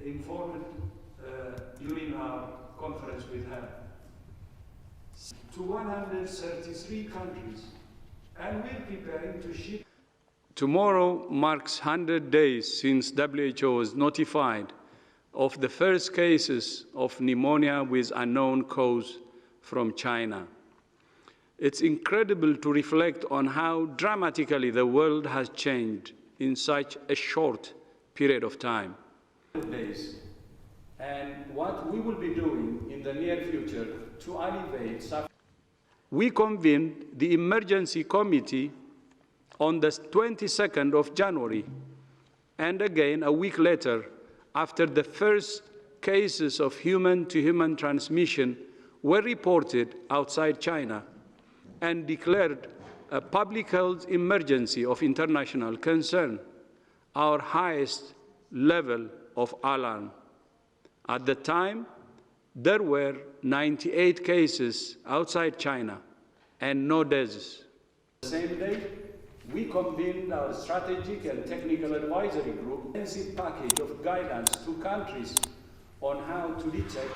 informed during our conference with her. To 133 countries, and we're preparing to ship. Tomorrow marks 100 days since WHO was notified of the first cases of pneumonia with unknown cause from China. It's incredible to reflect on how dramatically the world has changed in such a short period of time. And what we will be doing in the near future to alleviate suffering. We convened the Emergency Committee on the 22nd of January, and again a week later, after the first cases of human-to-human transmission were reported outside China, and declared a public health emergency of international concern, our highest level of alarm. At the time, there were 98 cases outside China and no deaths. The same day, we convened our strategic and technical advisory group, a comprehensive package of guidance to countries on how to detect.